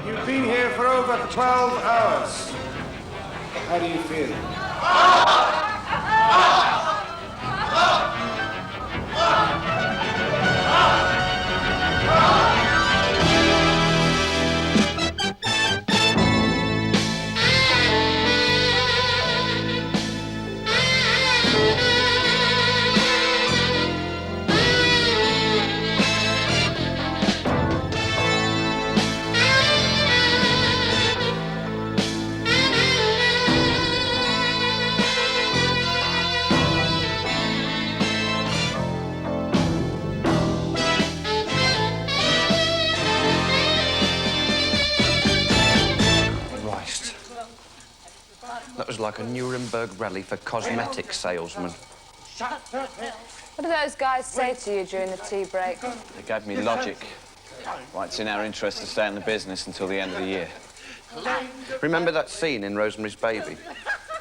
You've been here for over 12 hours. How do you feel? That was like a Nuremberg rally for cosmetic salesmen. What do those guys say to you during the tea break? They gave me logic. Why it's in our interest to stay in the business until the end of the year. Remember that scene in Rosemary's Baby?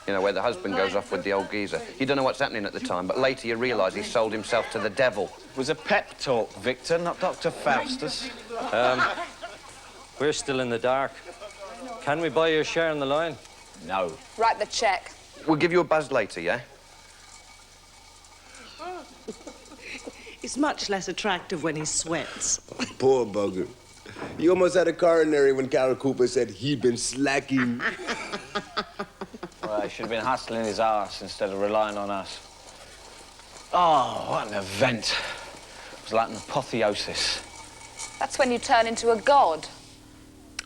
You know, where the husband goes off with the old geezer. You don't know what's happening at the time, but later you realise he sold himself to the devil. It was a pep talk, Victor, not Dr. Faustus. We're still in the dark. Can we buy your share in the line? No. Write the cheque. We'll give you a buzz later, yeah? He's much less attractive when he sweats. Poor bugger. He almost had a coronary when Carol Cooper said he'd been slacking. Well, he should have been hustling his arse instead of relying on us. Oh, what an event. It was like an apotheosis. That's when you turn into a god.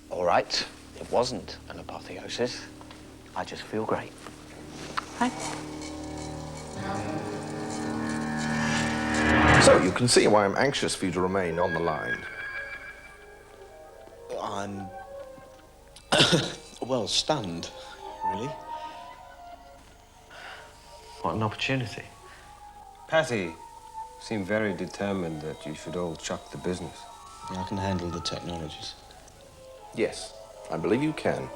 All right, it wasn't an apotheosis. I just feel great. Hey. So you can see why I'm anxious for you to remain on the line. I'm... well, stunned, really. What an opportunity. Patty seemed very determined that you should all chuck the business. I can handle the technologies. Yes, I believe you can.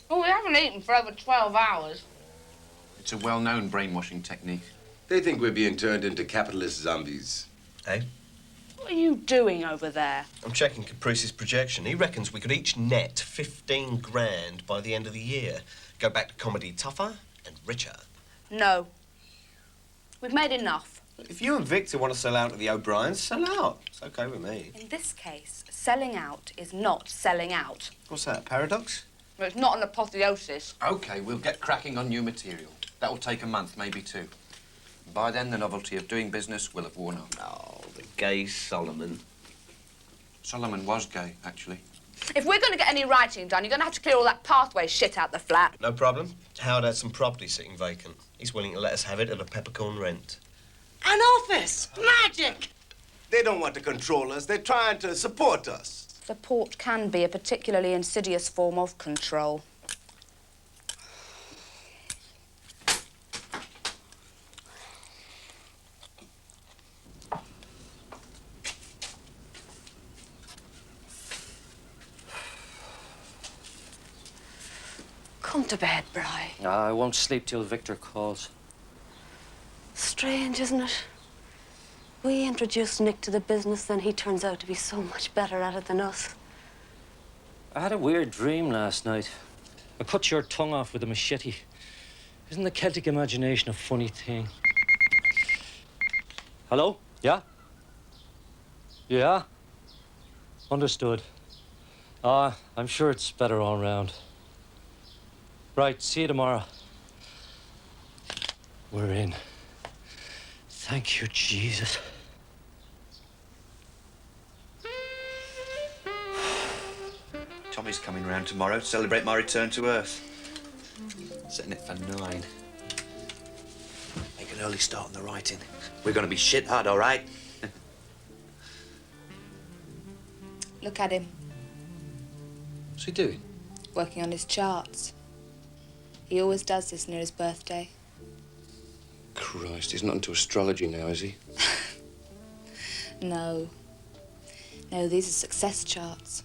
Oh, we haven't eaten for over 12 hours. It's a well-known brainwashing technique. They think we're being turned into capitalist zombies. Hey? What are you doing over there? I'm checking Caprice's projection. He reckons we could each net 15 grand by the end of the year. Go back to comedy tougher and richer. No. We've made enough. If you and Victor want to sell out to the O'Briens, sell out. It's okay with me. In this case, selling out is not selling out. What's that, paradox? Well, it's not an apotheosis. OK, we'll get cracking on new material. That'll take a month, maybe two. By then, the novelty of doing business will have worn off. Oh, the gay Solomon. Solomon was gay, actually. If we're going to get any writing done, you're going to have to clear all that pathway shit out the flat. No problem. Howard has some property sitting vacant. He's willing to let us have it at a peppercorn rent. An office! Magic! They don't want to control us. They're trying to support us. Support can be a particularly insidious form of control. Come to bed, Bri. I won't sleep till Victor calls. Strange, isn't it? We introduced Nick to the business, then he turns out to be so much better at it than us. I had a weird dream last night. I cut your tongue off with a machete. Isn't the Celtic imagination a funny thing? Hello? Yeah? Yeah? Understood. I'm sure it's better all round. Right, see you tomorrow. We're in. Thank you, Jesus. Tommy's coming round tomorrow to celebrate my return to Earth. Setting it for 9. Make an early start on the writing. We're going to be shit hard, all right? Look at him, What's he doing? working on his charts. He always does this near his birthday. Christ, he's not into astrology now, is he? No. No, these are success charts.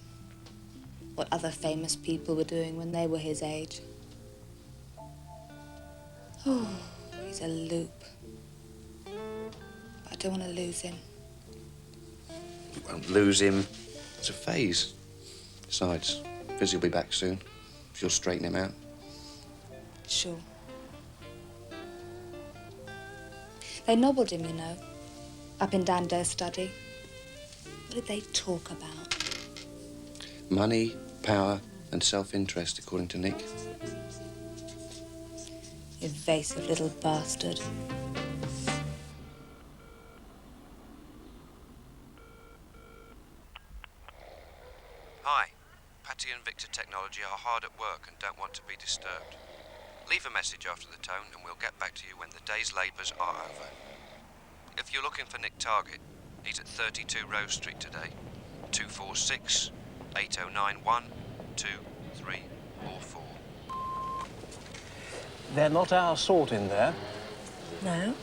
What other famous people were doing when they were his age. Oh, he's a loop. don't want to lose him. You won't lose him. It's a phase. Besides, Fizzy will be back soon. She'll straighten him out. Sure. They nobbled him, you know, up in Dando's study. What did they talk about? Money, power, and self-interest, according to Nick. Evasive little bastard. Hi. Patty and Victor Technology are hard at work and don't want to be disturbed. Leave a message after the tone and we'll get back to you when the day's labours are over. If you're looking for Nick Target, he's at 32 Rose Street today. 246 8091 2344. They're not our sort in there. No?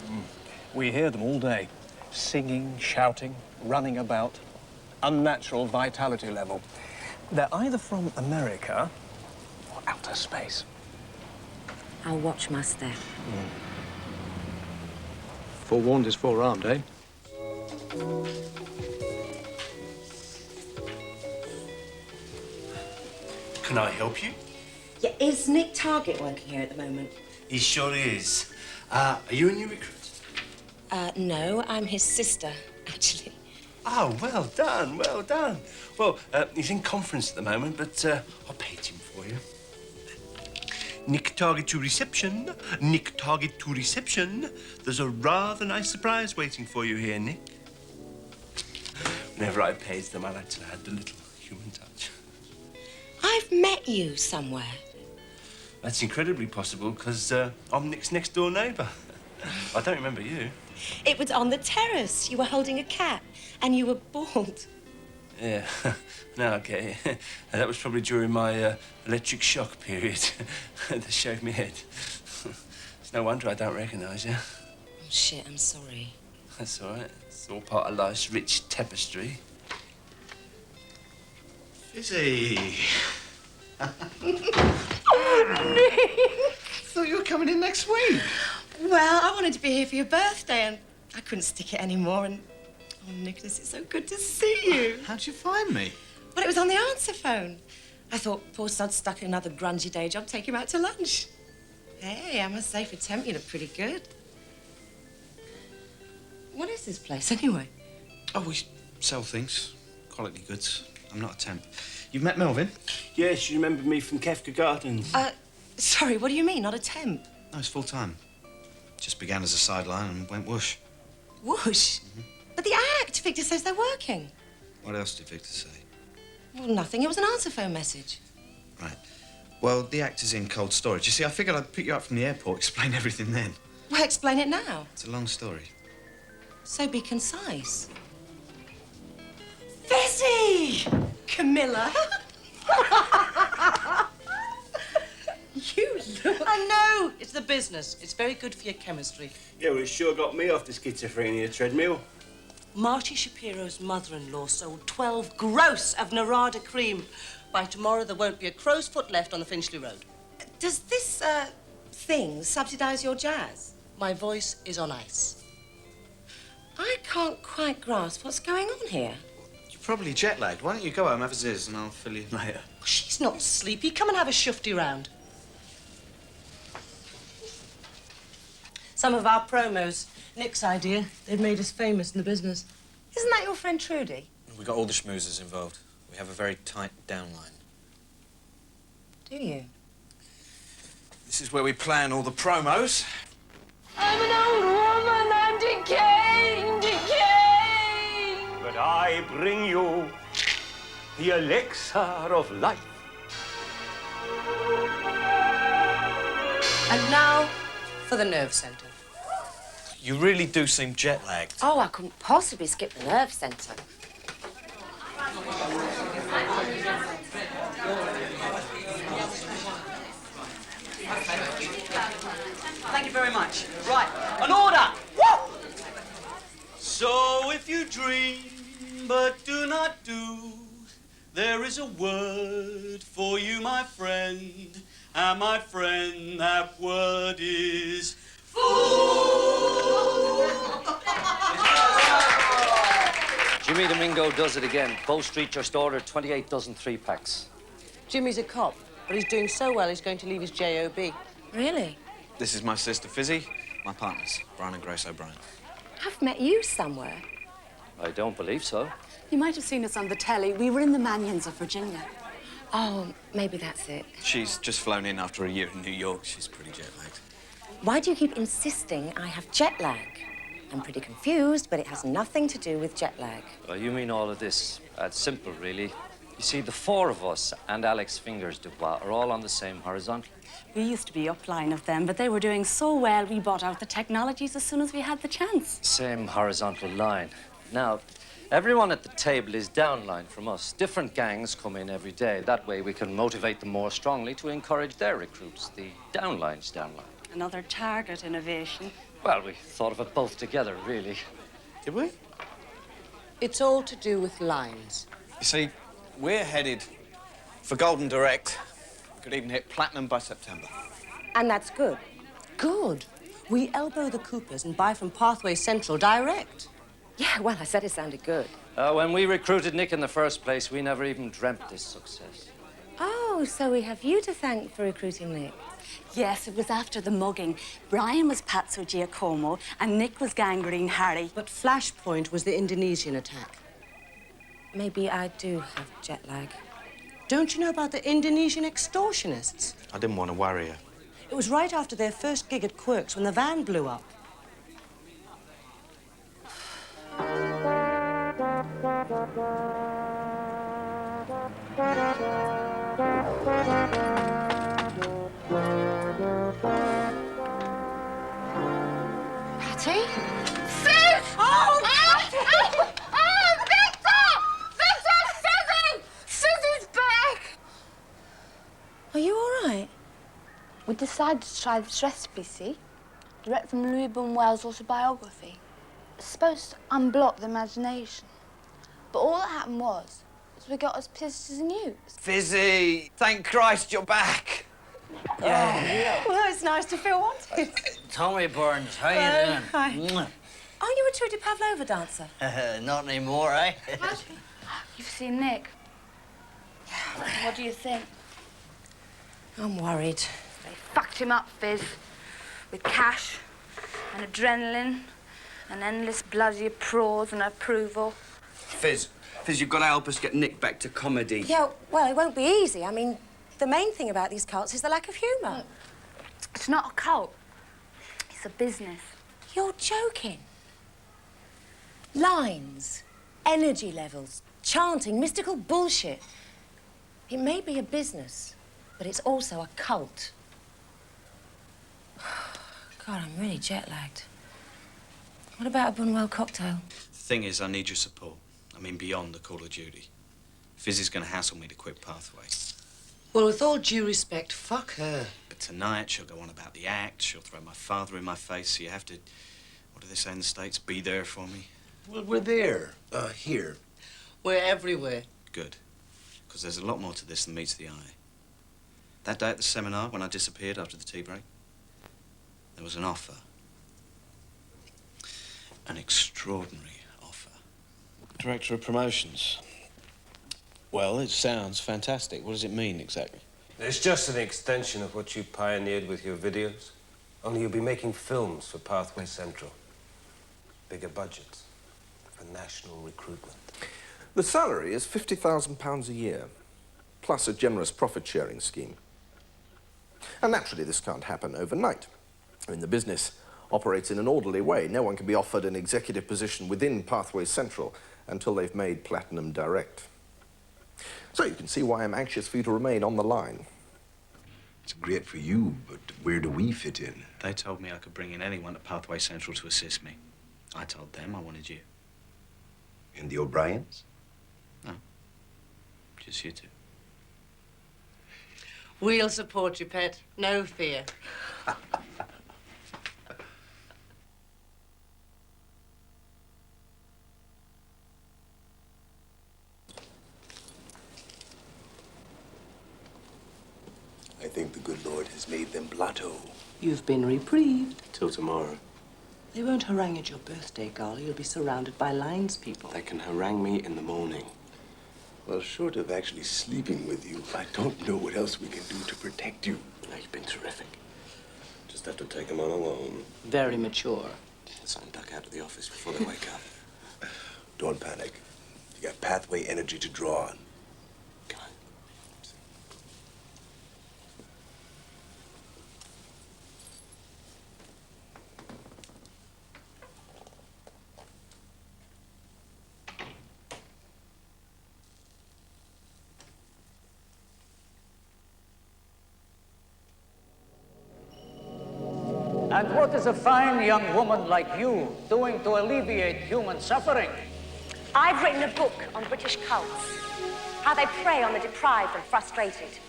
We hear them all day. Singing, shouting, running about. Unnatural vitality level. They're either from America or outer space. I'll watch my step. Forewarned is forearmed, eh? Can I help you? Yeah, is Nick Target working here at the moment? He sure is. Are you a new recruit? No, I'm his sister, actually. Oh, well done, well done. Well, he's in conference at the moment, but I'll page him for you. Nick Target to reception. Nick Target to reception. There's a rather nice surprise waiting for you here, Nick. Whenever I page them, I like to add a little human touch. I've met you somewhere. That's incredibly possible, because I'm Nick's next-door neighbour. I don't remember you. It was on the terrace. You were holding a cat, and you were bald. Yeah, no, okay. That was probably during my electric shock period. They shaved me head. It's no wonder I don't recognise you. Oh, shit, I'm sorry. That's all right. It's all part of life's rich tapestry. Fizzy. Thought you were coming in next week. Well, I wanted to be here for your birthday, and I couldn't stick it anymore, and... Oh, Nicholas, it's so good to see you. How'd you find me? Well, it was on the answer phone. I thought poor sod's stuck in another grungy day job, take him out to lunch. Hey, I must say, for a temp, you look pretty good. What is this place, anyway? Oh, we sell things. Quality goods. I'm not a temp. You've met Melvin? Yes, you remember me from Kafka Gardens. Sorry, what do you mean, not a temp? No, it's full-time. Just began as a sideline and went whoosh. Whoosh? But the act, Victor says they're working. What else did Victor say? Well, nothing. It was an answer phone message. Right. Well, the act is in cold storage. You see, I figured I'd pick you up from the airport, explain everything then. Well, explain it now. It's a long story. So be concise. Fizzy! Camilla! You look... I know! It's the business. It's very good for your chemistry. Yeah, well, it sure got me off the schizophrenia treadmill. Marty Shapiro's mother-in-law sold 12 gross of Narada cream. By tomorrow, there won't be a crow's foot left on the Finchley Road. Does this, thing subsidise your jazz? My voice is on ice. I can't quite grasp what's going on here. You're probably jet-lagged. Why don't you go home, have a zizz, and I'll fill you in later. She's not sleepy. Come and have a shufty round. Some of our promos. Nick's idea. They've made us famous in the business. Isn't that your friend Trudy? We got all the schmoozers involved. We have a very tight downline. Do you? This is where we plan all the promos. I'm an old woman. I'm decaying, decaying. But I bring you the elixir of life. And now for the nerve centre. You really do seem jet-lagged. Oh, I couldn't possibly skip the nerve centre. Thank you very much. Right, an order! Woo! So if you dream but do not do, there is a word for you, my friend. And my friend, that word is fool. bingo does it again. Bow Street just ordered 28 dozen 3-packs. Jimmy's a cop, but he's doing so well he's going to leave his J.O.B. Really? This is my sister, Fizzy. My partners, Brian and Grace O'Brien. I've met you somewhere. I don't believe so. You might have seen us on the telly. We were in the Manions of Virginia. Oh, maybe that's it. She's just flown in after a year in New York. She's pretty jet-lagged. Why do you keep insisting I have jet lag? I'm pretty confused, but it has nothing to do with jet lag. Well, you mean all of this? That's simple, really. You see, the four of us and Alex Fingers Dubois are all on the same horizontal. We used to be upline of them, but they were doing so well, we bought out the technologies as soon as we had the chance. Same horizontal line. Now, everyone at the table is downline from us. Different gangs come in every day. That way we can motivate them more strongly to encourage their recruits. The downline's downline. Another target innovation. Well, we thought of it both together, really. Did we? It's all to do with lines. You see, we're headed for Golden Direct. We could even hit platinum by September. And that's good. Good. We elbow the Coopers and buy from Pathway Central direct. Yeah, well, I said it sounded good. When we recruited Nick in the first place, we never even dreamt this success. Oh, so we have you to thank for recruiting Nick. Yes, it was after the mugging. Brian was Pazzo Giacomo and Nick was Gangrene Harry. But Flashpoint was the Indonesian attack. Maybe I do have jet lag. Don't you know about the Indonesian extortionists? I didn't want to worry her. It was right after their first gig at Quirk's when the van blew up. Patty? Fizz! Oh, Victor! Fizzy! Fizzy's back! Are you all right? We decided to try this recipe, see? Direct from Louis Bunwell's autobiography. It's supposed to unblock the imagination. But all that happened was we got as pissed as news. Fizzy! Thank Christ you're back! Yeah. Well, it's nice to feel wanted. Tommy Burns, how you doing? Hi. Are you a Trudy Pavlova dancer? Not anymore, eh? You've seen Nick. What do you think? I'm worried. They fucked him up, Fizz. With cash and adrenaline and endless bloody applause and approval. Fizz, you've got to help us get Nick back to comedy. Yeah, well, it won't be easy. I mean, the main thing about these cults is the lack of humour. It's not a cult. It's a business. You're joking. Lines, energy levels, chanting, mystical bullshit. It may be a business, but it's also a cult. God, I'm really jet-lagged. What about a Bunwell cocktail? The thing is, I need your support. I mean, beyond the call of duty. Fizzy's going to hassle me to quit Pathway. Well, with all due respect, fuck her. But tonight, she'll go on about the act, she'll throw my father in my face, so you have to, what do they say in the States, be there for me? Well, we're there. Here. We're everywhere. Good. Because there's a lot more to this than meets the eye. That day at the seminar, when I disappeared after the tea break, there was an offer. An extraordinary offer. Director of Promotions. Well, it sounds fantastic. What does it mean, exactly? It's just an extension of what you pioneered with your videos. Only you'll be making films for Pathway Central. Bigger budgets for national recruitment. The salary is £50,000 a year, plus a generous profit-sharing scheme. And naturally, this can't happen overnight. I mean, the business operates in an orderly way. No one can be offered an executive position within Pathway Central until they've made Platinum Direct. So you can see why I'm anxious for you to remain on the line. It's great for you, but where do we fit in? They told me I could bring in anyone at Pathway Central to assist me. I told them I wanted you. And the O'Briens? No. Just you two. We'll support you, pet. No fear. I think the good Lord has made them blotto. You've been reprieved. Till tomorrow. They won't harangue at your birthday gala. You'll be surrounded by lines people. They can harangue me in the morning. Well, short of actually sleeping with you, I don't know what else we can do to protect you. No, you've been terrific. Just have to take them on alone. Very mature. So I can duck out of the office before they wake up. Don't panic. You got pathway energy to draw on. And what is a fine young woman like you doing to alleviate human suffering? I've written a book on British cults, how they prey on the deprived and frustrated.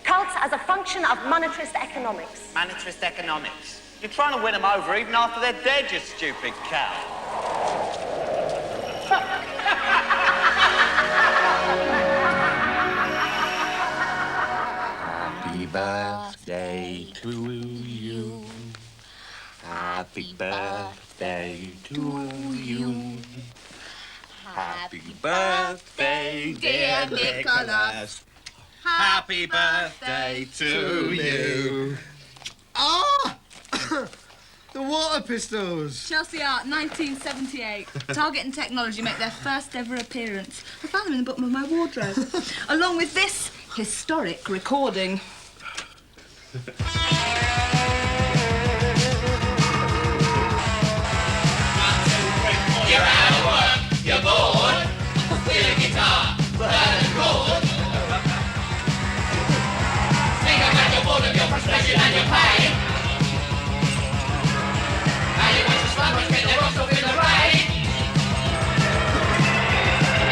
Cults as a function of monetarist economics. Monetarist economics. You're trying to win them over even after they're dead, you stupid cow. Happy birthday to you. Happy birthday to you. Happy birthday, dear Nicholas. Happy birthday to you. Ah! The water pistols. Chelsea Art, 1978. Target and Technology make their first ever appearance. I found them in the bottom of my wardrobe, along with this historic recording. You're out of work, you're bored. Steal a guitar, learn a chord. Think about your boredom, your frustration and your pain. How you want to slumber, spin the rocks up in the rain.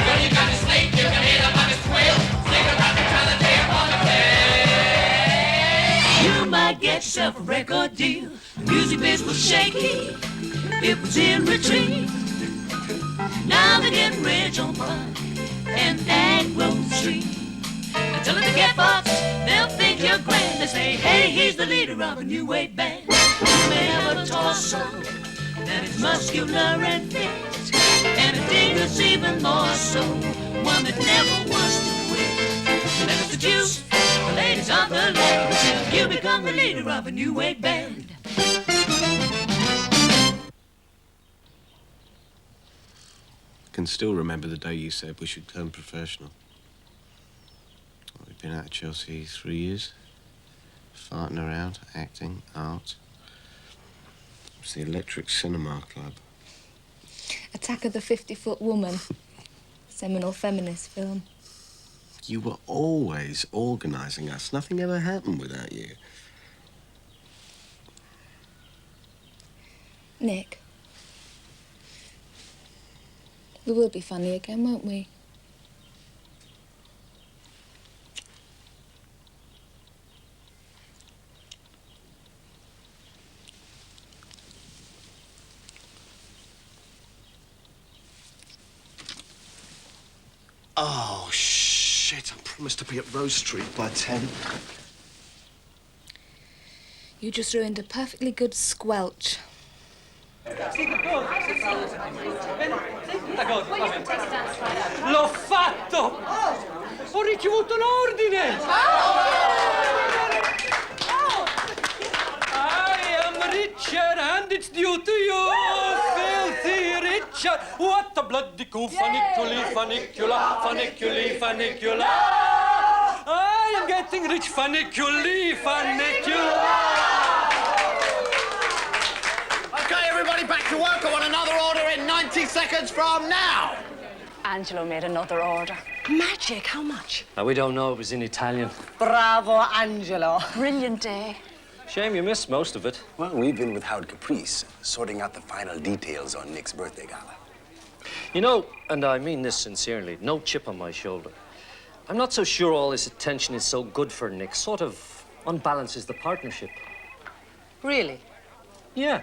When you go to sleep, you can hear the buggers squeal. Think about the color day upon the tail. You might get yourself a record deal. The music biz was shaky, it was in retreat. Now they're getting rich on Pine and that Grove Street. Until they get box, they'll think you're grand. They say, hey, he's the leader of a new wave band. You may have a torso that is muscular and fit, and a ding that's even more so, one that never wants to quit. And that's the juice, the ladies of the land, until you become the leader of a new wave band. I can still remember the day you said we should turn professional. We've been out of Chelsea 3 years. Farting around, acting, art. It's the Electric Cinema Club. Attack of the 50-Foot Woman. Seminal feminist film. You were always organising us. Nothing ever happened without you. Nick. We will be funny again, won't we? Oh, shit. I promised to be at Rose Street by 10. You just ruined a perfectly good squelch. L'ho fatto! Ho ricevuto l'ordine! I am Richard and it's due to you, filthy Richard! What a bloody coup, funiculi, funicula! I am getting rich, funiculi! Okay, everybody back to work. I want another order in 90 seconds from now. Angelo made another order. Magic, how much? We don't know, it was in Italian. Bravo, Angelo. Brilliant day. Shame you missed most of it. Well, we've been with Howard Caprice, sorting out the final details on Nick's birthday gala. You know, and I mean this sincerely, no chip on my shoulder. I'm not so sure all this attention is so good for Nick. Sort of unbalances the partnership. Really? Yeah.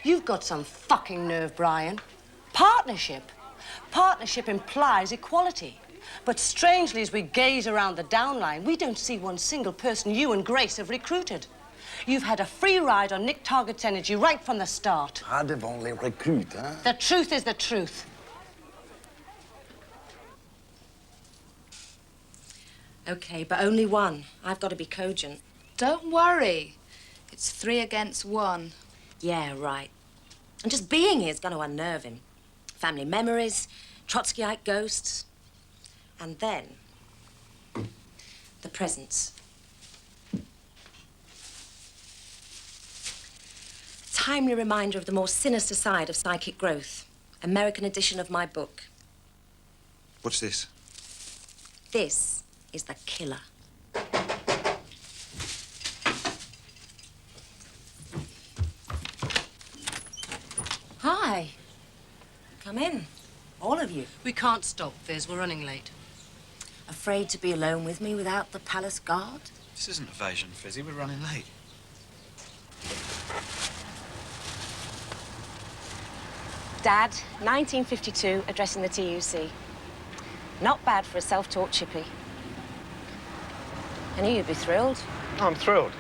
You've got some fucking nerve, Brian. Partnership. Partnership implies equality. But strangely, as we gaze around the downline, we don't see one single person you and Grace have recruited. You've had a free ride on Nick Target's energy right from the start. Ah, devant les recrues, hein? The truth is the truth. OK, but only one. I've got to be cogent. Don't worry. It's 3 against 1. Yeah, right. And just being here is going to unnerve him. Family memories, Trotskyite ghosts. And then, the presents. Timely reminder of the more sinister side of psychic growth. American edition of my book. What's this? This is the killer. Hi. Come in. All of you. We can't stop, Fizz. We're running late. Afraid to be alone with me without the palace guard? This isn't evasion, Fizzy. We're running late. Dad, 1952, addressing the TUC. Not bad for a self-taught chippy. I knew you'd be thrilled. I'm thrilled.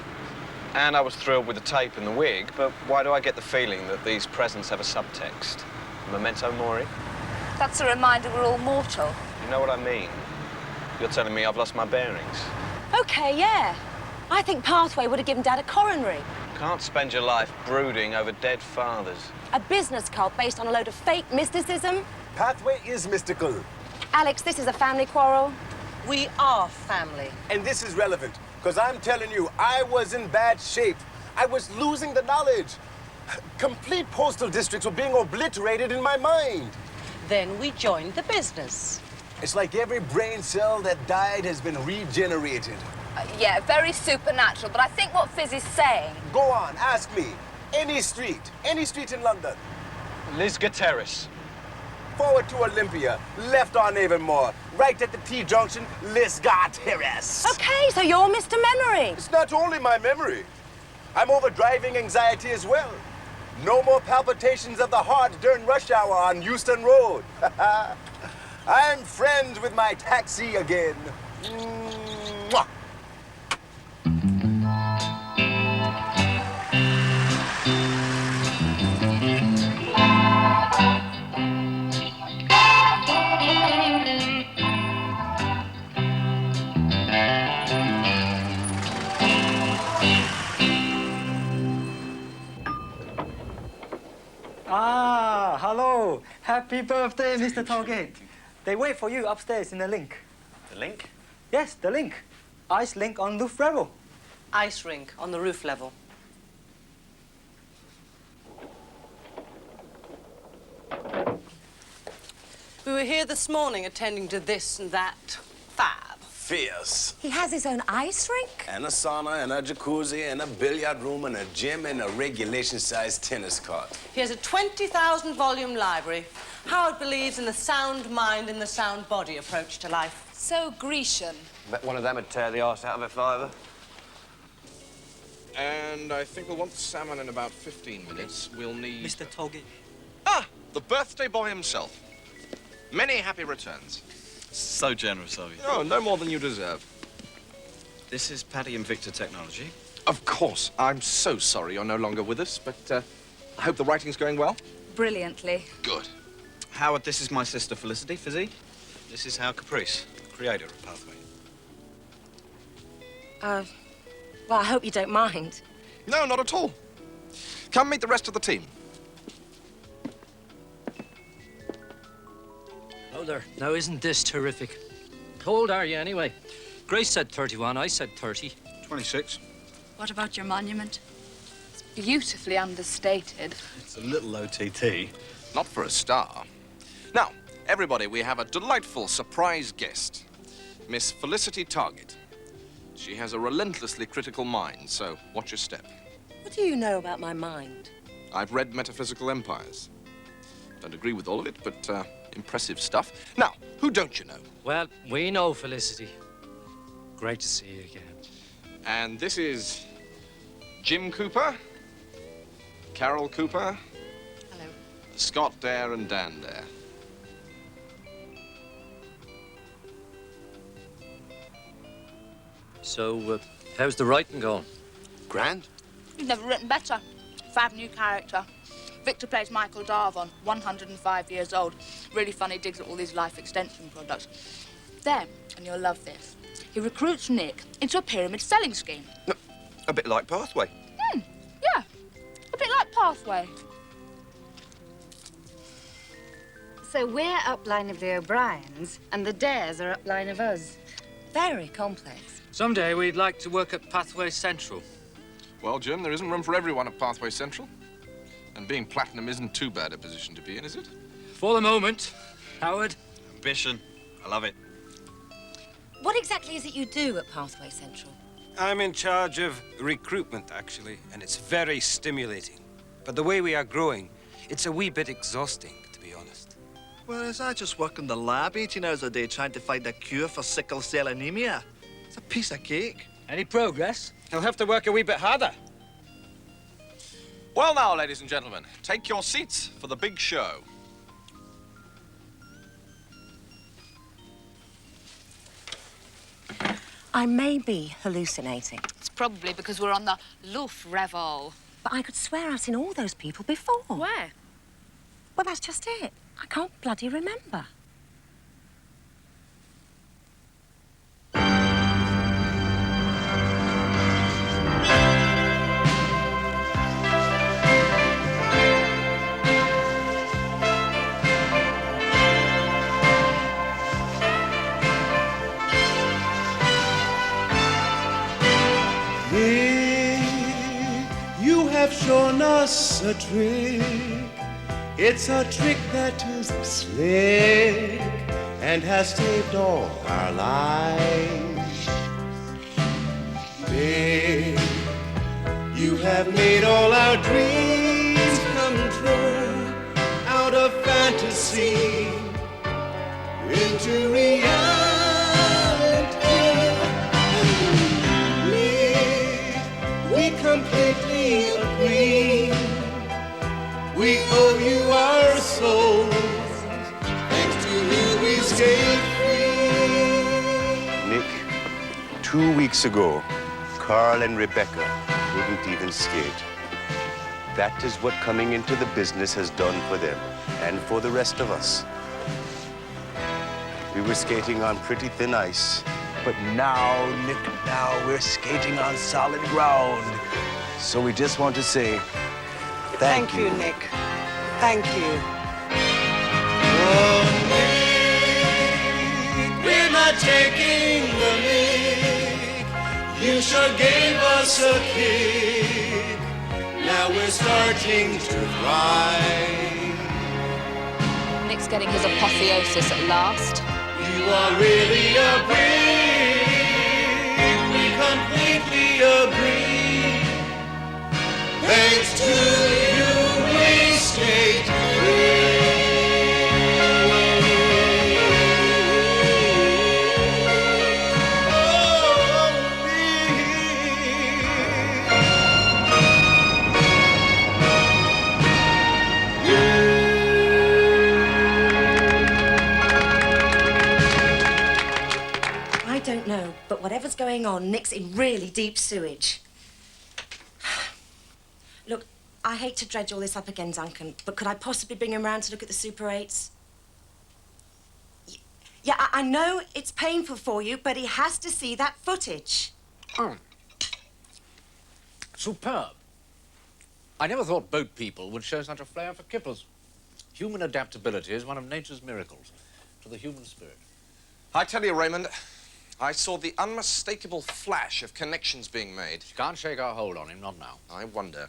And I was thrilled with the tape and the wig, but why do I get the feeling that these presents have a subtext? Memento mori? That's a reminder we're all mortal. You know what I mean? You're telling me I've lost my bearings. OK, yeah. I think Pathway would have given Dad a coronary. Can't spend your life brooding over dead fathers. A business cult based on a load of fake mysticism. Pathway is mystical. Alex, this is a family quarrel. We are family. And this is relevant, because I'm telling you, I was in bad shape. I was losing the knowledge. Complete postal districts were being obliterated in my mind. Then we joined the business. It's like every brain cell that died has been regenerated. Yeah, very supernatural, but I think what Fizz is saying... Go on, ask me. Any street in London. Lisgar Terrace. Forward to Olympia, left on Avonmore, right at the T-junction, Lisgar Terrace. OK, so you're Mr. Memory. It's not only my memory. I'm overdriving anxiety as well. No more palpitations of the heart during rush hour on Euston Road. I'm friends with my taxi again. Mwah. Ah, hello. Happy birthday, Mr. Target. They wait for you upstairs in the link. The link? Yes, the link. Ice link on roof level. Ice rink on the roof level. We were here this morning attending to this and that fab. Fierce. He has his own ice rink? And a sauna, and a jacuzzi, and a billiard room, and a gym, and a regulation-sized tennis court. He has a 20,000-volume library. Howard believes in the sound mind and the sound body approach to life. So Grecian. Bet one of them would tear the arse out of a fiver. And I think we'll want salmon in about 15 minutes. We'll need... Mr. Target. Ah, the birthday boy himself. Many happy returns. So generous of you. Oh, no more than you deserve. This is Paddy and Victor Technology. Of course. I'm so sorry you're no longer with us, but I hope the writing's going well. Brilliantly. Good. Howard, this is my sister Felicity, Fizzy. This is Hal Caprice, creator of Pathway. Well, I hope you don't mind. No, not at all. Come meet the rest of the team. Oh, there. Now, isn't this terrific? How old are you, anyway? Grace said 31, I said 30. 26. What about your monument? It's beautifully understated. It's a little OTT. Not for a star. Now, everybody, we have a delightful surprise guest. Miss Felicity Target. She has a relentlessly critical mind, so watch your step. What do you know about my mind? I've read Metaphysical Empires. Don't agree with all of it, but impressive stuff. Now, who don't you know? Well, we know Felicity. Great to see you again. And this is Jim Cooper, Carol Cooper, Hello. Scott Dare and Dan Dare. So, how's the writing going? Grand. You've never written better. Fab new character. Victor plays Michael Darvon, 105 years old. Really funny, digs at all these life extension products. Then, and you'll love this, he recruits Nick into a pyramid selling scheme. No, a bit like Pathway. Yeah, a bit like Pathway. So we're upline of the O'Briens, and the Dares are upline of us. Very complex. Someday we'd like to work at Pathway Central. Well, Jim, there isn't room for everyone at Pathway Central. And being platinum isn't too bad a position to be in, is it? For the moment, Howard. Ambition. I love it. What exactly is it you do at Pathway Central? I'm in charge of recruitment, actually, and it's very stimulating. But the way we are growing, it's a wee bit exhausting, to be honest. Whereas I just work in the lab 18 hours a day trying to find a cure for sickle cell anemia. It's a piece of cake. Any progress? He'll have to work a wee bit harder. Well now, ladies and gentlemen, take your seats for the big show. I may be hallucinating. It's probably because we're on the Loof Revel. But I could swear I've seen all those people before. Where? Well, that's just it. I can't bloody remember. You have shown us a trick. It's a trick that is slick and has saved all our lives. Big, you have made all our dreams come true. Out of fantasy into reality. We completely agree. We owe you our souls. Thanks to you, we stayed free. Nick, 2 weeks ago, Carl and Rebecca wouldn't even skate. That is what coming into the business has done for them and for the rest of us. We were skating on pretty thin ice. But now, Nick, we're skating on solid ground. So we just want to say thank you, Nick. Thank you. Oh, Nick, we're not taking the mick. You sure gave us a kick. Now we're starting to thrive. Nick's getting his apotheosis at last. You are really a big. We completely agree. Thanks to you, we skate free. I don't know, but whatever's going on, Nick's in really deep sewage. Look, I hate to dredge all this up again, Duncan, but could I possibly bring him round to look at the Super 8s? Yeah, I know it's painful for you, but he has to see that footage. Oh. Superb. I never thought boat people would show such a flair for kippers. Human adaptability is one of nature's miracles to the human spirit. I tell you, Raymond, I saw the unmistakable flash of connections being made. You can't shake our hold on him, not now. I wonder.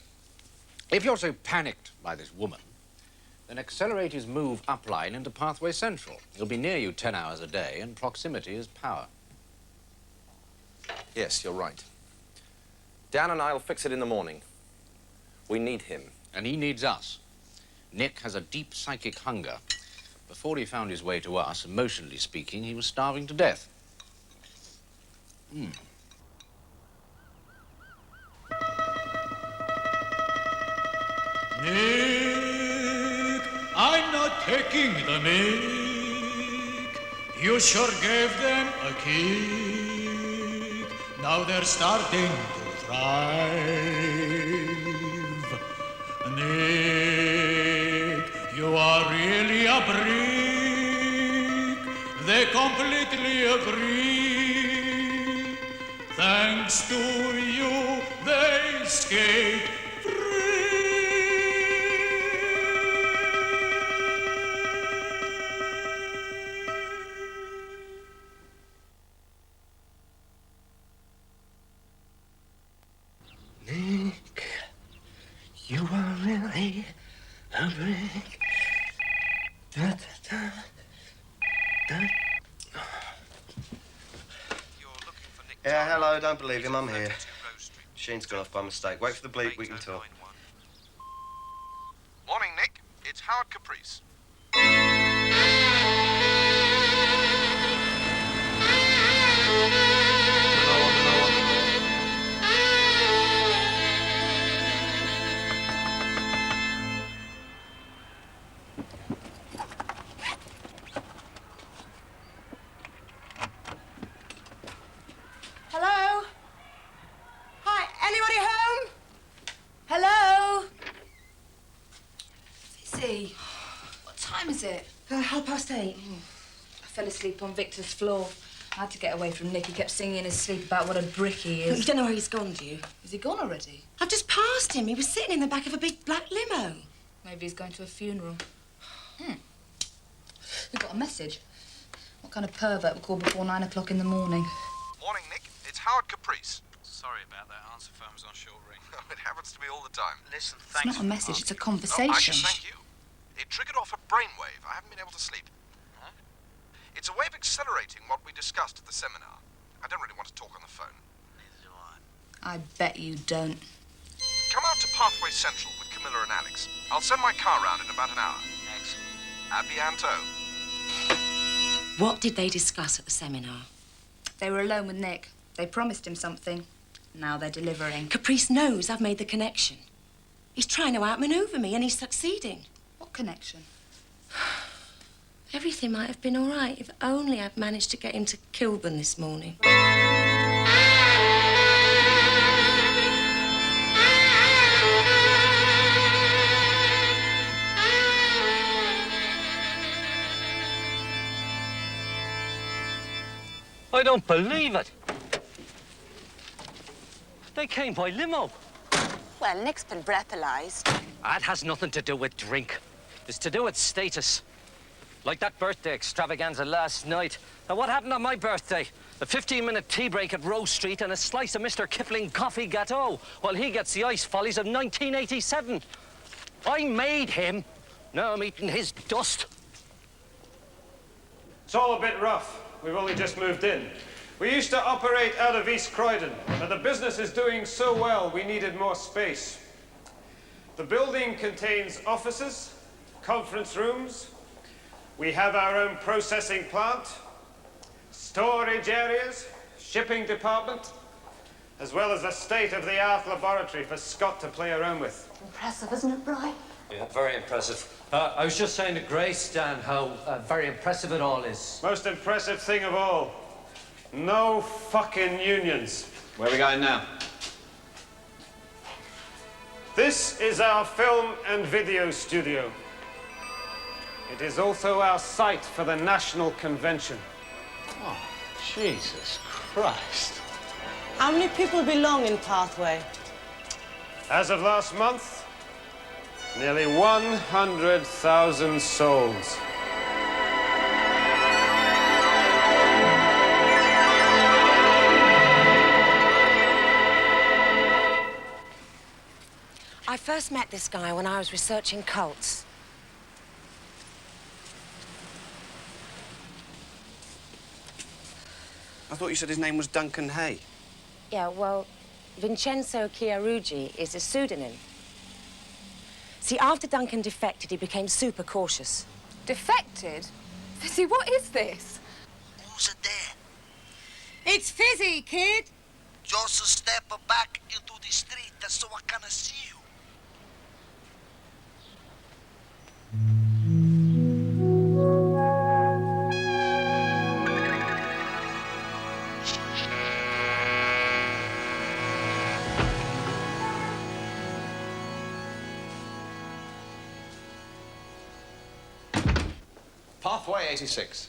If you're so panicked by this woman, then accelerate his move upline into Pathway Central. He'll be near you 10 hours a day, and proximity is power. Yes, you're right. Dan and I'll fix it in the morning. We need him. And he needs us. Nick has a deep psychic hunger. Before he found his way to us, emotionally speaking, he was starving to death. Nick, I'm not taking the mick. You sure gave them a kick. Now they're starting to thrive. Nick, you are really a brick. They completely agree. Thanks to you, they skate Nick, you are really a brick. Da, da, da, da. Yeah, hello, don't believe him, I'm here. Shane's gone off by mistake. Wait for the bleep, we can talk. Morning, Nick. It's Howard Caprice. Hello? Hi, anybody home? Hello? Fizzy, what time is it? 8:30. I fell asleep on Victor's floor. I had to get away from Nick. He kept singing in his sleep about what a brick he is. You don't know where he's gone, do you? Is he gone already? I've just passed him. He was sitting in the back of a big black limo. Maybe he's going to a funeral. We got a message. What kind of pervert would call before 9 o'clock in the morning? Morning, Nick. It's Howard Caprice. Sorry about that. Answer phone was on short ring. It happens to me all the time. Listen, It's not a message, it's a conversation. Oh, actually, thank you. It triggered off a brainwave. I haven't been able to sleep. Huh? It's a way of accelerating what we discussed at the seminar. I don't really want to talk on the phone. Neither do I bet you don't. Come out to Pathway Central with Camilla and Alex. I'll send my car round in about an hour. Excellent. A bientôt. What did they discuss at the seminar? They were alone with Nick. They promised him something. Now they're delivering. Caprice knows I've made the connection. He's trying to outmaneuver me, and he's succeeding. What connection? Everything might have been all right if only I'd managed to get him to Kilburn this morning. I don't believe it. They came by limo. Well, Nick's been breathalyzed. That has nothing to do with drink. It's to do with status. Like that birthday extravaganza last night. Now, what happened on my birthday? A 15-minute tea break at Rose Street and a slice of Mr. Kipling coffee gâteau while he gets the ice follies of 1987. I made him. Now I'm eating his dust. It's all a bit rough. We've only just moved in. We used to operate out of East Croydon, but the business is doing so well, we needed more space. The building contains offices, conference rooms. We have our own processing plant, storage areas, shipping department, as well as a state-of-the-art laboratory for Scott to play around with. Impressive, isn't it, Bri? Yeah, very impressive. I was just saying to Grace, Dan, how very impressive it all is. Most impressive thing of all, no fucking unions. Where are we going now? This is our film and video studio. It is also our site for the National Convention. Oh, Jesus Christ. How many people belong in Pathway? As of last month, nearly 100,000 souls. I first met this guy when I was researching cults. I thought you said his name was Duncan Hay. Yeah, well, Vincenzo Chiarugi is his pseudonym. See, after Duncan defected, he became super cautious. Defected? Fizzy, what is this? Who's it there? It's Fizzy, kid. Just step back into the street so I can see you. Pathway 86.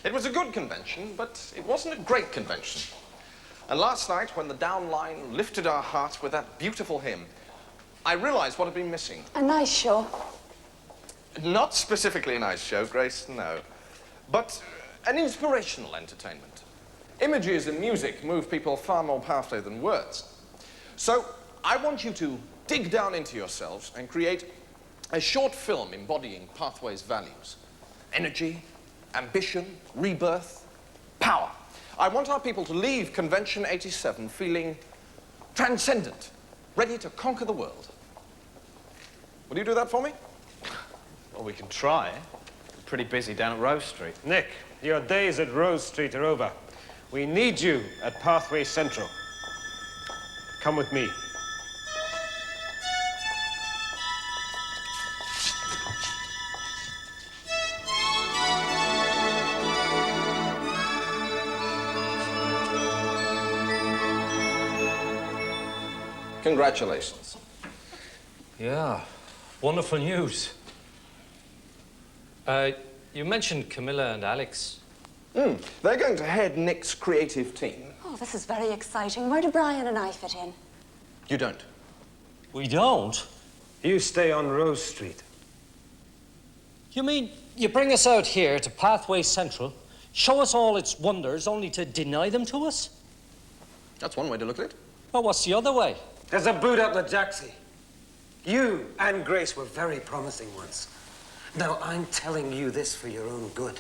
It was a good convention, but it wasn't a great convention. And last night, when the down line lifted our hearts with that beautiful hymn, I realized what had been missing. A nice show. Not specifically a nice show, Grace, no. But an inspirational entertainment. Images and music move people far more powerfully than words. So I want you to dig down into yourselves and create a short film embodying Pathway's values. Energy, ambition, rebirth, power. I want our people to leave Convention 87 feeling transcendent, ready to conquer the world. Will you do that for me? Well, we can try. We're pretty busy down at Rose Street. Nick, your days at Rose Street are over. We need you at Pathway Central. Come with me. Congratulations. Yeah, wonderful news. You mentioned Camilla and Alex. They're going to head Nick's creative team. Oh, this is very exciting. Where do Brian and I fit in? You don't. We don't? You stay on Rose Street. You mean you bring us out here to Pathway Central, show us all its wonders, only to deny them to us? That's one way to look at it. Well, what's the other way? There's a boot up the Jaxie. You and Grace were very promising once. Now, I'm telling you this for your own good.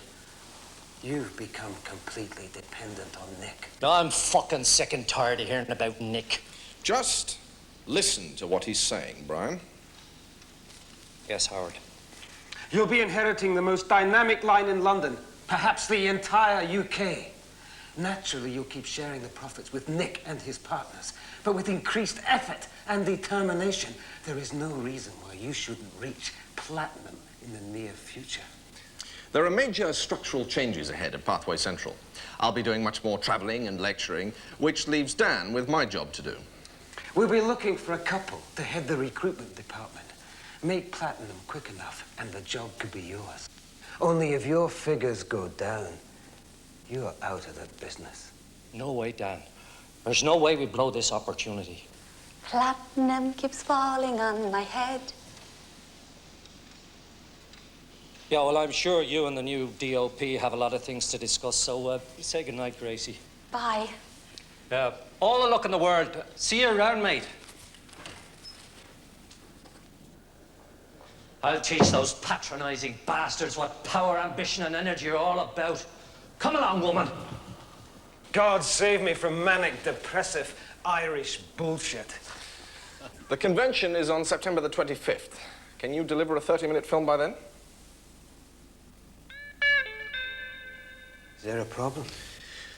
You've become completely dependent on Nick. I'm fucking sick and tired of hearing about Nick. Just listen to what he's saying, Brian. Yes, Howard. You'll be inheriting the most dynamic line in London, perhaps the entire UK. Naturally, you'll keep sharing the profits with Nick and his partners. But with increased effort and determination, there is no reason why you shouldn't reach platinum in the near future. There are major structural changes ahead at Pathway Central. I'll be doing much more traveling and lecturing, which leaves Dan with my job to do. We'll be looking for a couple to head the recruitment department. Make platinum quick enough, and the job could be yours. Only if your figures go down, you're out of the business. No way, Dan. There's no way we blow this opportunity. Platinum keeps falling on my head. Yeah, well, I'm sure you and the new DOP have a lot of things to discuss, so say goodnight, Gracie. Bye. Yeah, all the luck in the world. See you around, mate. I'll teach those patronizing bastards what power, ambition, and energy are all about. Come along, woman. God save me from manic, depressive Irish bullshit. The convention is on September the 25th. Can you deliver a 30-minute film by then? Is there a problem?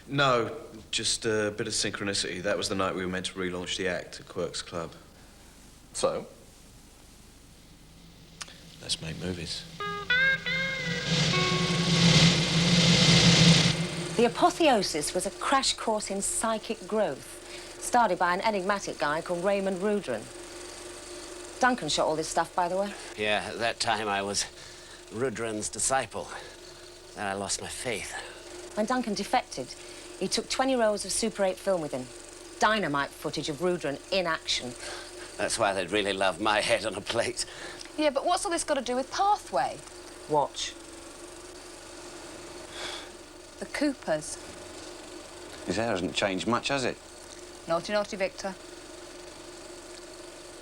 No, just a bit of synchronicity. That was the night we were meant to relaunch the act at Quirk's Club. So? Let's make movies. The Apotheosis was a crash course in psychic growth, started by an enigmatic guy called Raymond Rudran. Duncan shot all this stuff, by the way. Yeah, at that time I was Rudran's disciple. Then I lost my faith. When Duncan defected, he took 20 rolls of Super 8 film with him. Dynamite footage of Rudran in action. That's why they'd really love my head on a plate. Yeah, but what's all this got to do with Pathway? Watch. The Coopers. His hair hasn't changed much, has it? Naughty, naughty Victor.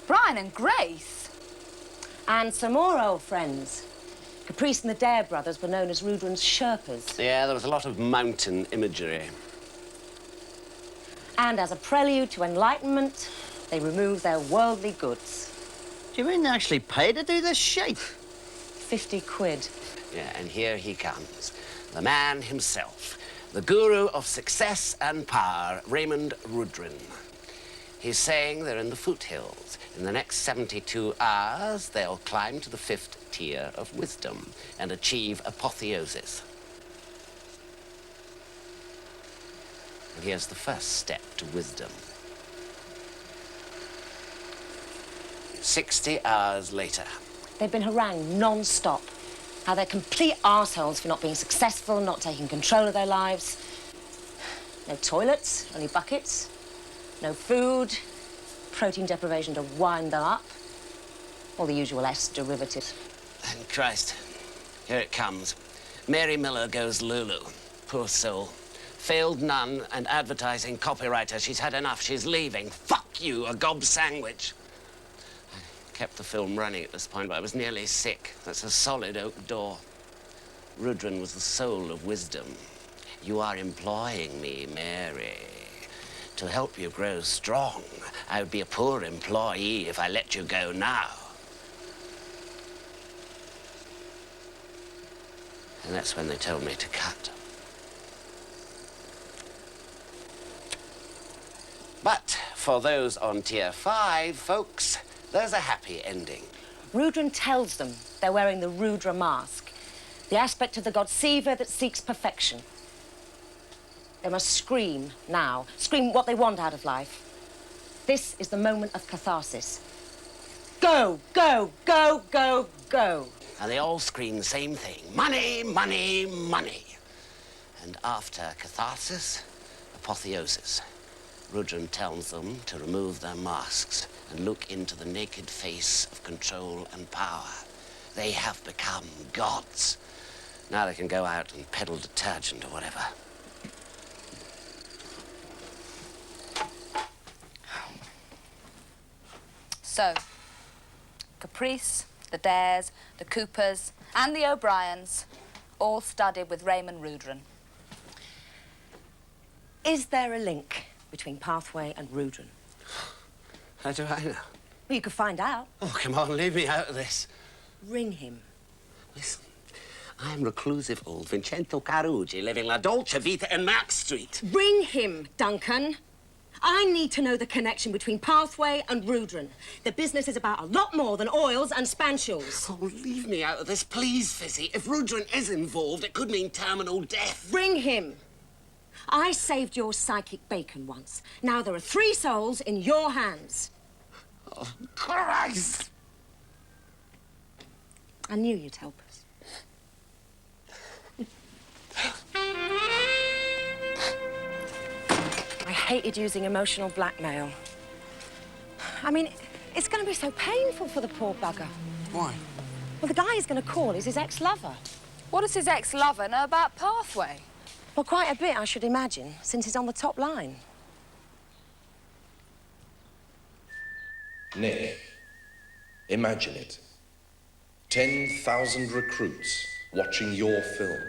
Brian and Grace. And some more old friends. Caprice and the Dare brothers were known as Rudran's Sherpas. Yeah, there was a lot of mountain imagery. And as a prelude to enlightenment, they removed their worldly goods. Do you mean they actually pay to do this shit? 50 quid. Yeah, and here he comes. The man himself. The guru of success and power, Raymond Rudran. He's saying they're in the foothills. In the next 72 hours, they'll climb to the 5th tier of wisdom and achieve apotheosis. And here's the first step to wisdom. 60 hours later. They've been harangued non-stop. How they're complete arseholes for not being successful, not taking control of their lives. No toilets, only buckets. No food, protein deprivation to wind them up. All the usual S derivatives. And Christ, here it comes. Mary Miller goes Lulu. Poor soul. Failed nun and advertising copywriter. She's had enough. She's leaving. Fuck you, a gob sandwich. I kept the film running at this point, but I was nearly sick. That's a solid oak door. Rudran was the soul of wisdom. You are employing me, Mary, to help you grow strong. I would be a poor employee if I let you go now. And that's when they told me to cut. But for those on Tier 5, folks, there's a happy ending. Rudran tells them they're wearing the Rudra mask, the aspect of the god Siva that seeks perfection. They must scream now, scream what they want out of life. This is the moment of catharsis. Go, go, go, go, go. And they all scream the same thing. Money, money, money. And after catharsis, apotheosis. Rudran tells them to remove their masks and look into the naked face of control and power. They have become gods. Now they can go out and peddle detergent or whatever. So, Caprice, the Dares, the Coopers, and the O'Briens all studied with Raymond Rudran. Is there a link between Pathway and Rudran? How do I know? Well, you could find out. Oh, come on, leave me out of this. Ring him. Listen, I'm reclusive old Vincenzo Carugi living la dolce vita in Max Street. Ring him, Duncan. I need to know the connection between Pathway and Rudran. The business is about a lot more than oils and spansules. Oh, leave me out of this, please, Fizzy. If Rudran is involved, it could mean terminal death. Ring him. I saved your psychic bacon once. Now there are 3 souls in your hands. Oh, Christ! I knew you'd help us. I hated using emotional blackmail. I mean, it's going to be so painful for the poor bugger. Why? Well, the guy he's going to call is his ex-lover. What does his ex-lover know about Pathway? Well, quite a bit, I should imagine, since he's on the top line. Nick, imagine it. 10,000 recruits watching your film.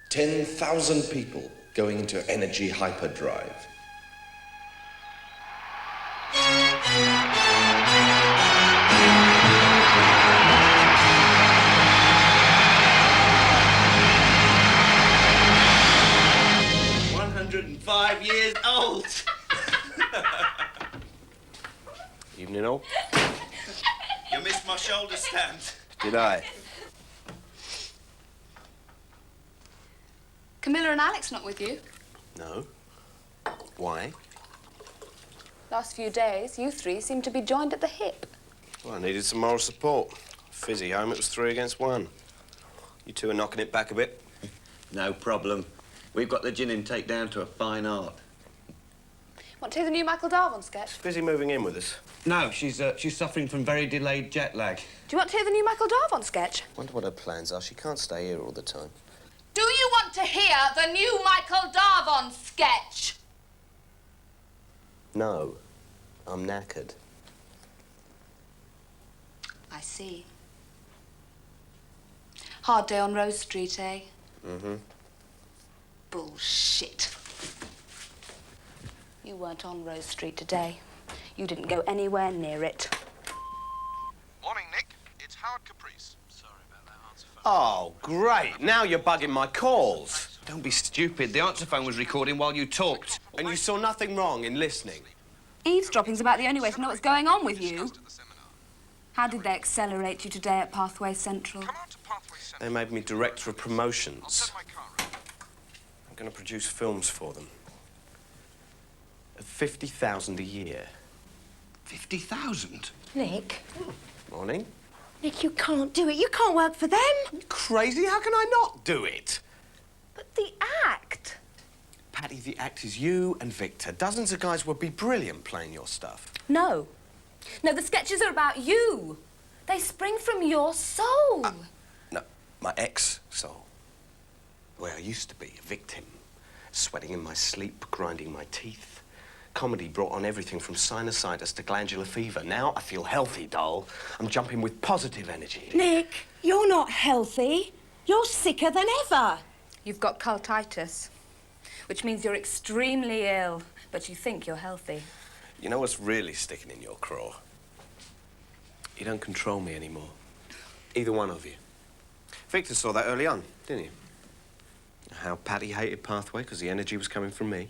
10,000 people going into energy hyperdrive. Years old. Evening all. You missed my shoulder stand. Did I? Camilla and Alex not with you? No. Why? Last few days, you 3 seem to be joined at the hip. Well, I needed some moral support. Fizzy home, it was 3 against 1. You 2 are knocking it back a bit. No problem. We've got the gin intake down to a fine art. Want to hear the new Michael Darwin sketch? Fizzy moving in with us. No, she's suffering from very delayed jet lag. Do you want to hear the new Michael Darwin sketch? Wonder what her plans are. She can't stay here all the time. Do you want to hear the new Michael Darwin sketch? No. I'm knackered. I see. Hard day on Rose Street, eh? Mm-hmm. Bullshit. You weren't on Rose Street today. You didn't go anywhere near it. Morning, Nick. It's Howard Caprice. Sorry about that answer phone. Oh, great. Now you're bugging my calls. Don't be stupid. The answer phone was recording while you talked. And you saw nothing wrong in listening. Eavesdropping's about the only way to know what's going on with you. How did they accelerate you today at Pathway Central? They made me director of promotions. I'm going to produce films for them. At 50,000 a year. 50,000? Nick? Morning. Nick, you can't do it. You can't work for them. Crazy? How can I not do it? But the act. Patty, the act is you and Victor. Dozens of guys would be brilliant playing your stuff. No. No, the sketches are about you. They spring from your soul. No, my ex-soul. The way I used to be, a victim. Sweating in my sleep, grinding my teeth. Comedy brought on everything from sinusitis to glandular fever. Now I feel healthy, doll. I'm jumping with positive energy. Nick, you're not healthy. You're sicker than ever. You've got cultitis, which means you're extremely ill, but you think you're healthy. You know what's really sticking in your craw? You don't control me anymore. Either one of you. Victor saw that early on, didn't you? How Patty hated Pathway because the energy was coming from me.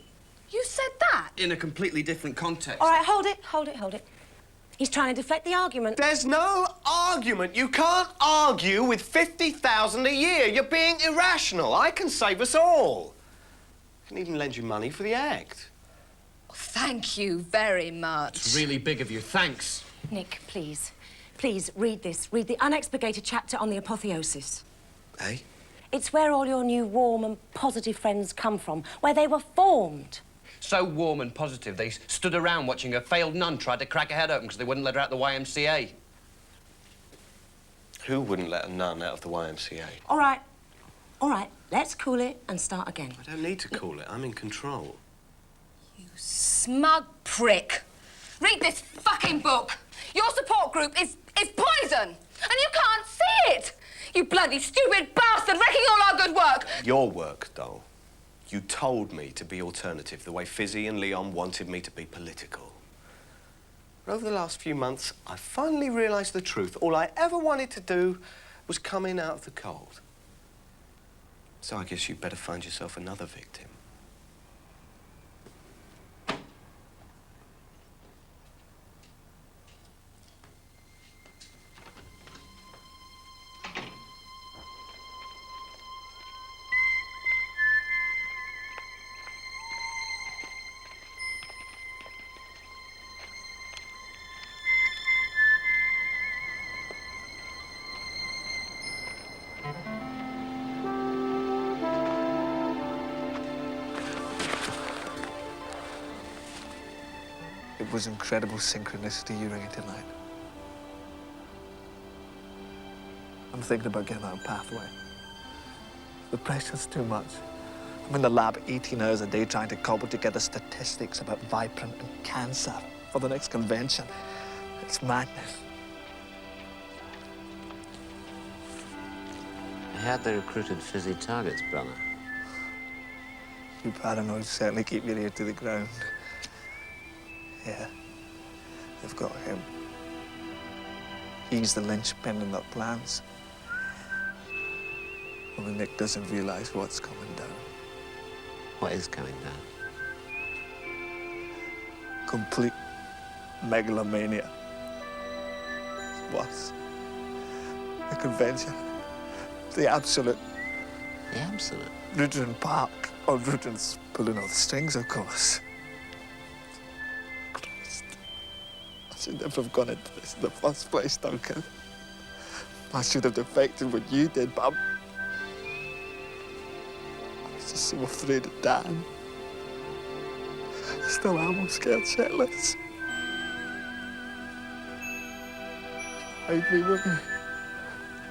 You said that? In a completely different context. All right, hold it. He's trying to deflect the argument. There's no argument. You can't argue with 50,000 a year. You're being irrational. I can save us all. I can even lend you money for the act. Thank you very much. It's really big of you. Thanks. Nick, please. Please, read this. Read the unexpurgated chapter on the apotheosis. Eh? It's where all your new warm and positive friends come from, where they were formed. So warm and positive, they stood around watching a failed nun try to crack her head open because they wouldn't let her out the YMCA. Who wouldn't let a nun out of the YMCA? All right. Let's cool it and start again. I don't need to cool it. I'm in control. Smug prick. Read this fucking book. Your support group is poison, and you can't see it. You bloody stupid bastard, wrecking all our good work. Your work, doll. You told me to be alternative the way Fizzy and Leon wanted me to be political. But over the last few months, I finally realised the truth. All I ever wanted to do was come in out of the cold. So I guess you'd better find yourself another victim. It was incredible synchronicity you ringing tonight. I'm thinking about getting out of Pathway. The pressure's too much. I'm in the lab 18 hours a day trying to cobble together statistics about Vibrant and cancer for the next convention. It's madness. I heard they recruited Fizzy targets, brother. You paranoids certainly keep your ear to the ground. Yeah, they've got him. He's the linchpin in their plans. Only Nick doesn't realise what's coming down. What is coming down? Complete megalomania. It's worse. The convention. The absolute. The absolute? Rudrin Park. Oh, Rudrin's pulling all the strings, of course. I should never have gone into this in the first place, Duncan. I should have defected when you did, but I was just so afraid of Dan. I still am, I'm scared shitless. Hide me, won't you?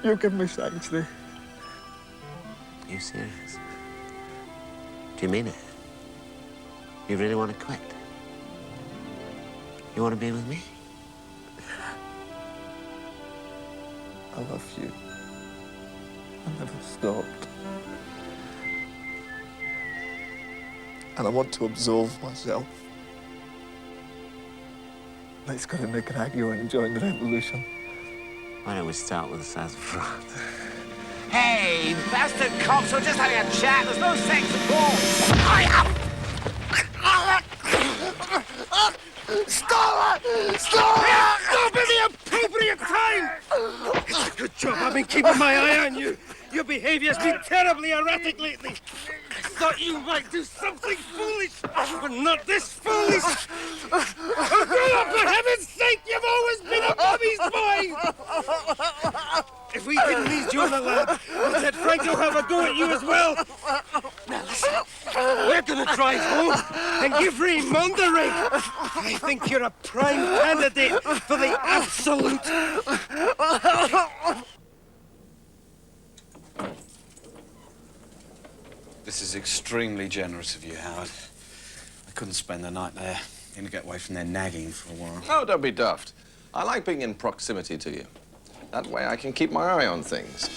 You'll give me sanctuary. Are you serious? Do you mean it? You really want to quit? You want to be with me? I love you. I never stopped. And I want to absolve myself. Let's go to Nicaragua and join the revolution. Why don't we start with the south of France? Hey, bastard cops, we're just having a chat. There's no sex at all. Stop it! Stop it! Stop at the appropriate time! It's a good job. I've been keeping my eye on you. Your behavior's been terribly erratic lately. I thought you might do something foolish, but not this foolish. Oh, grow up, for heaven's sake! You've always been a mommy's boy! If we didn't need you, the lad, I'd let Franco have a go at you as well. Now listen, we're gonna drive home and give Raymond the ring. I think you're a prime candidate for the absolute. This is extremely generous of you, Howard. I couldn't spend the night there. I'm gonna get away from their nagging for a while. Oh, don't be daft. I like being in proximity to you. That way I can keep my eye on things.